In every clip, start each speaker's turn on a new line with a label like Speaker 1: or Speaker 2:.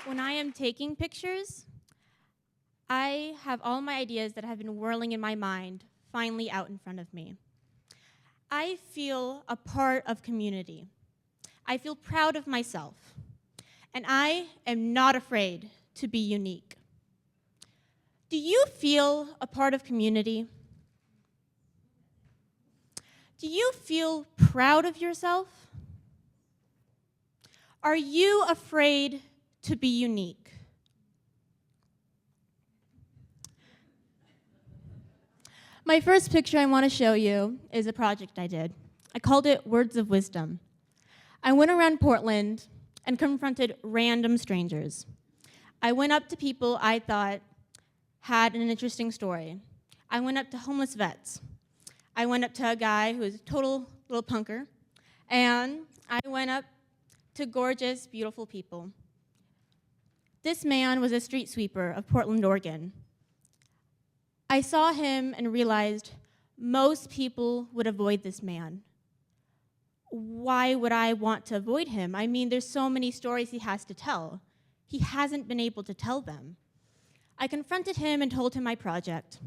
Speaker 1: When I am taking pictures, I have all my ideas that have been whirling in my mind finally out in front of me. I feel a part of community. I feel proud of myself. And I am not afraid to be unique. Do you feel a part of community? Do you feel proud of yourself? Are you afraid to be unique? My first picture I want to show you is a project I did. I called it Words of Wisdom. I went around Portland and confronted random strangers. I went up to people I thought had an interesting story. I went up to homeless vets. I went up to a guy who was a total little punker. And I went up to gorgeous, beautiful people. This man was a street sweeper of Portland, Oregon. I saw him and realized most people would avoid this man. Why would I want to avoid him? I mean, there's so many stories he has to tell. He hasn't been able to tell them. I confronted him and told him my project.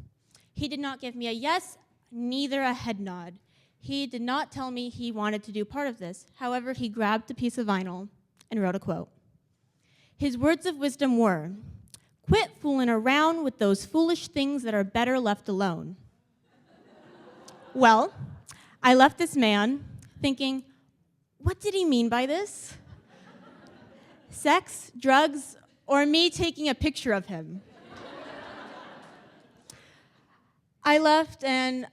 Speaker 1: He did not give me a yes, neither a head nod. He did not tell me he wanted to do part of this. However, he grabbed a piece of vinyl and wrote a quote. His words of wisdom were, "Quit fooling around with those foolish things that are better left alone." Well, I left this man thinking, what did he mean by this? Sex, drugs, or me taking a picture of him? I left and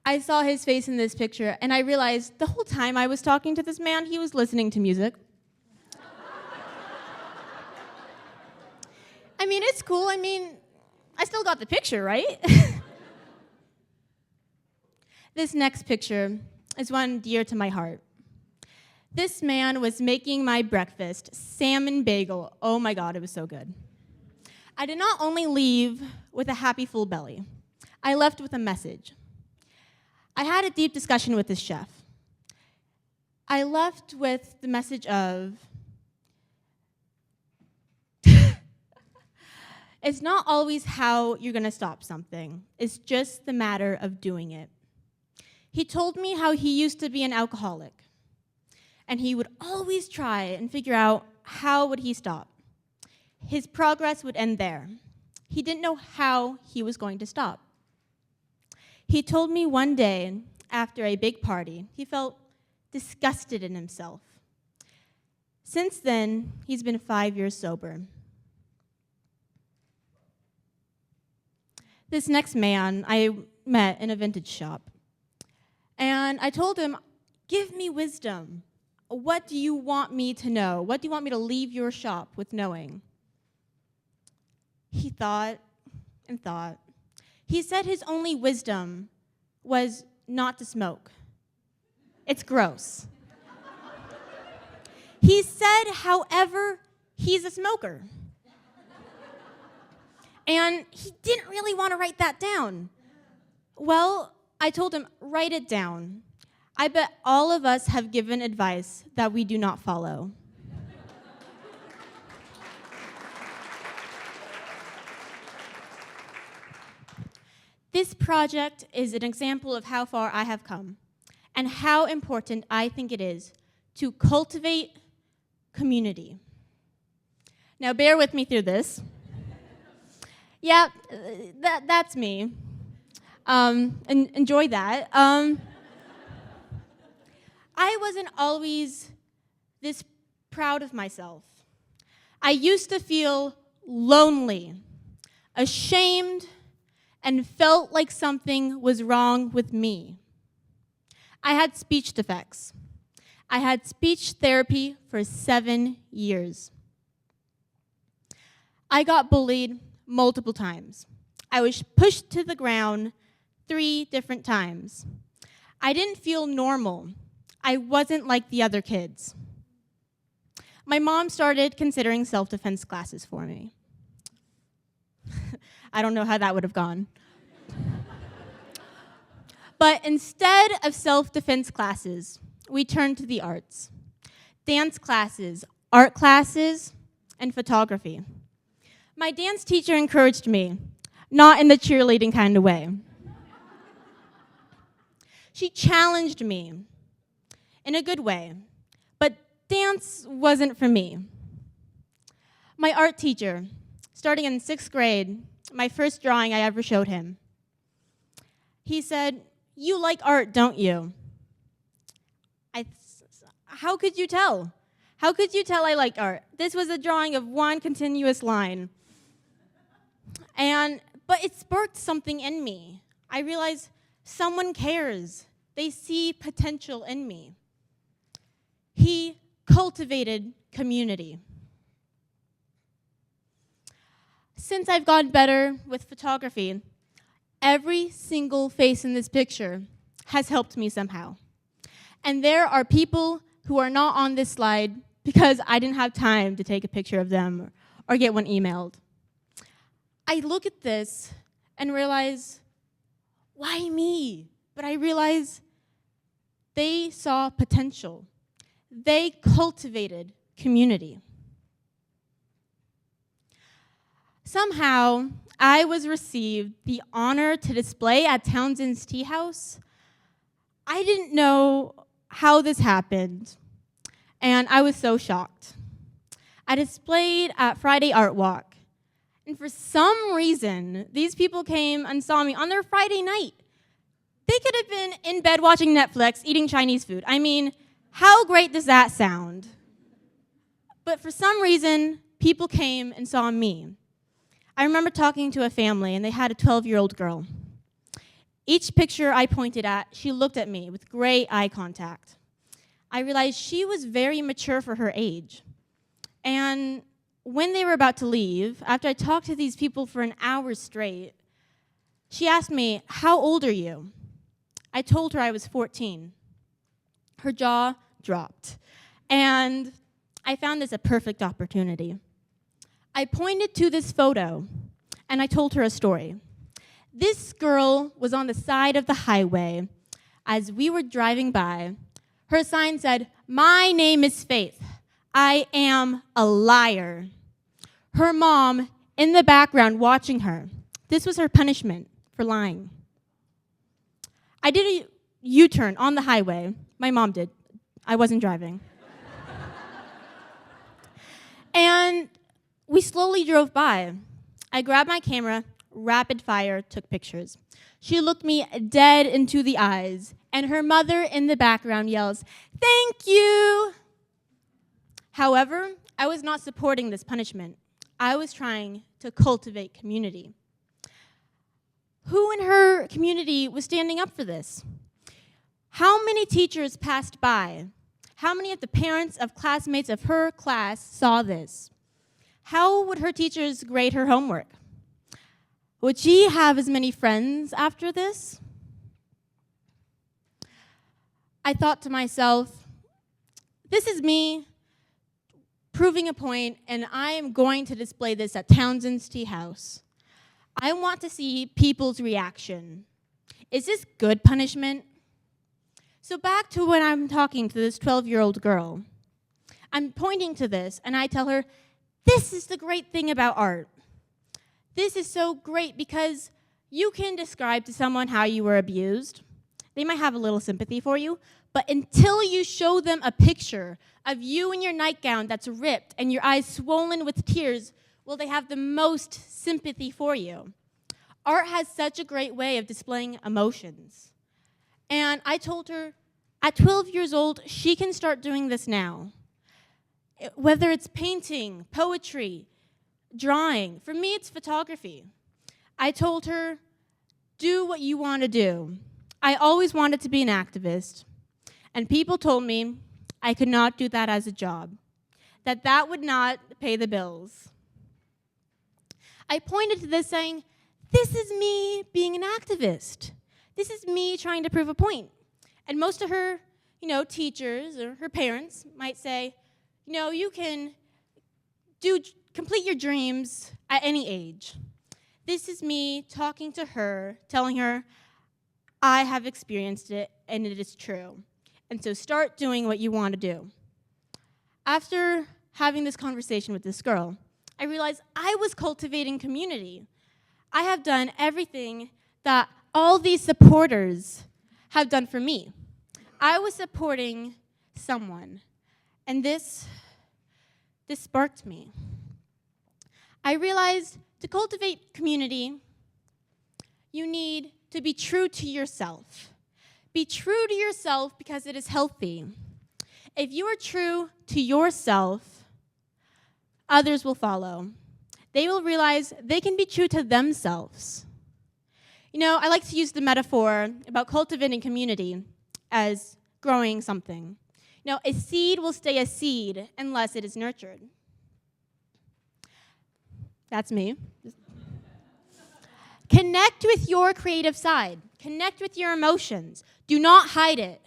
Speaker 1: I saw his face in this picture, and I realized the whole time I was talking to this man, he was listening to music. I mean, it's cool. I mean, I still got the picture, right? This next picture is one dear to my heart. This man was making my breakfast, salmon bagel. Oh my God, it was so good. I did not only leave with a happy full belly, I left with a message. I had a deep discussion with this chef. I left with the message of, it's not always how you're gonna stop something. It's just the matter of doing it. He told me how he used to be an alcoholic, and he would always try and figure out how would he stop. His progress would end there. He didn't know how he was going to stop. He told me one day, after a big party, he felt disgusted in himself. Since then, he's been 5 years sober. This next man I met in a vintage shop. And I told him, give me wisdom. What do you want me to know? What do you want me to leave your shop with knowing? He thought and thought. He said his only wisdom was not to smoke. It's gross. He said, however, he's a smoker. And he didn't really want to write that down. Well, I told him, write it down. I bet all of us have given advice that we do not follow. This project is an example of how far I have come and how important I think it is to cultivate community. Now, bear with me through this. Yeah, that's me. Enjoy that. I wasn't always this proud of myself. I used to feel lonely, ashamed, and felt like something was wrong with me. I had speech defects. I had speech therapy for 7 years. I got bullied multiple times. I was pushed to the ground 3 different times. I didn't feel normal. I wasn't like the other kids. My mom started considering self-defense classes for me. I don't know how that would have gone. But instead of self-defense classes, we turned to the arts. Dance classes, art classes, and photography. My dance teacher encouraged me, not in the cheerleading kind of way. She challenged me in a good way, but dance wasn't for me. My art teacher, starting in 6th grade, my first drawing I ever showed him, he said, "You like art, don't you?" How could you tell? How could you tell I liked art? This was a drawing of one continuous line. But it sparked something in me. I realized someone cares. They see potential in me. He cultivated community. Since I've gotten better with photography, every single face in this picture has helped me somehow. And there are people who are not on this slide because I didn't have time to take a picture of them or get one emailed. I look at this and realize, why me? But I realize they saw potential. They cultivated community. Somehow, I was received the honor to display at Townsend's Tea House. I didn't know how this happened, and I was so shocked. I displayed at Friday Art Walk, and for some reason, these people came and saw me on their Friday night. They could have been in bed watching Netflix, eating Chinese food. I mean, how great does that sound? But for some reason, people came and saw me. I remember talking to a family, and they had a 12-year-old girl. Each picture I pointed at, she looked at me with great eye contact. I realized she was very mature for her age. And when they were about to leave, after I talked to these people for an hour straight, she asked me, "How old are you?" I told her I was 14. Her jaw dropped. And I found this a perfect opportunity. I pointed to this photo, and I told her a story. This girl was on the side of the highway as we were driving by. Her sign said, "My name is Faith. I am a liar." Her mom in the background watching her. This was her punishment for lying. I did a U-turn on the highway. My mom did. I wasn't driving. And we slowly drove by. I grabbed my camera, rapid fire, took pictures. She looked me dead into the eyes, and her mother in the background yells, "Thank you!" However, I was not supporting this punishment. I was trying to cultivate community. Who in her community was standing up for this? How many teachers passed by? How many of the parents of classmates of her class saw this? How would her teachers grade her homework? Would she have as many friends after this? I thought to myself, this is me proving a point, and I am going to display this at Townsend's Tea House. I want to see people's reaction. Is this good punishment? So back to when I'm talking to this 12-year-old girl. I'm pointing to this, and I tell her, this is the great thing about art. This is so great because you can describe to someone how you were abused. They might have a little sympathy for you, but until you show them a picture of you in your nightgown that's ripped and your eyes swollen with tears, will they have the most sympathy for you. Art has such a great way of displaying emotions. And I told her, at 12 years old, she can start doing this now. Whether it's painting, poetry, drawing. For me, it's photography. I told her, do what you want to do. I always wanted to be an activist. And people told me I could not do that as a job, that would not pay the bills. I pointed to this saying, this is me being an activist. This is me trying to prove a point. And most of her, teachers or her parents might say, you can complete your dreams at any age. This is me talking to her, telling her, I have experienced it and it is true. And so start doing what you want to do. After having this conversation with this girl, I realized I was cultivating community. I have done everything that all these supporters have done for me. I was supporting someone, and this sparked me. I realized to cultivate community, you need to be true to yourself. Be true to yourself because it is healthy. If you are true to yourself, others will follow. They will realize they can be true to themselves. You know, I like to use the metaphor about cultivating community as growing something. You know, a seed will stay a seed unless it is nurtured. That's me. Connect with your creative side. Connect with your emotions. Do not hide it.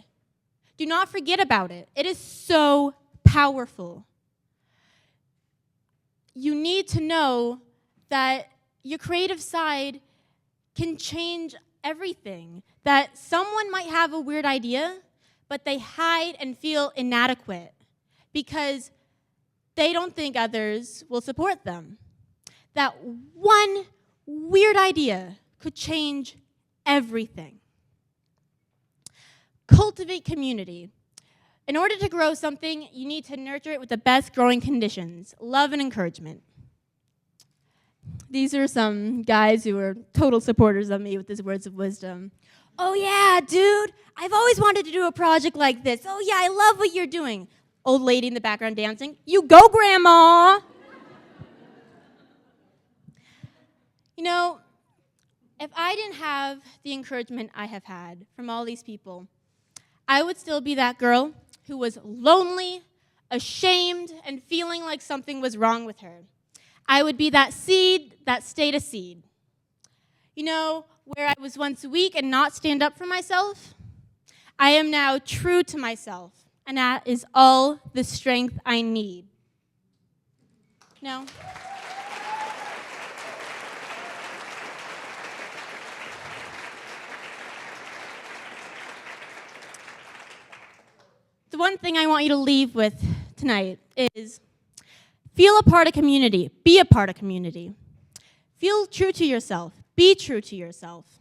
Speaker 1: Do not forget about it. It is so powerful. You need to know that your creative side can change everything. That someone might have a weird idea, but they hide and feel inadequate because they don't think others will support them. That one weird idea could change everything. Cultivate community. In order to grow something, you need to nurture it with the best growing conditions, love and encouragement. These are some guys who are total supporters of me with these words of wisdom. Oh yeah, dude, I've always wanted to do a project like this. Oh yeah, I love what you're doing. Old lady in the background dancing. You go, Grandma! You know, if I didn't have the encouragement I have had from all these people, I would still be that girl who was lonely, ashamed, and feeling like something was wrong with her. I would be that seed that stayed a seed. You know, where I was once weak and not stand up for myself, I am now true to myself, and that is all the strength I need. No? The one thing I want you to leave with tonight is feel a part of community. Be a part of community. Feel true to yourself. Be true to yourself.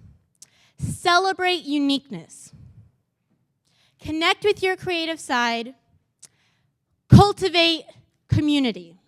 Speaker 1: Celebrate uniqueness. Connect with your creative side. Cultivate community.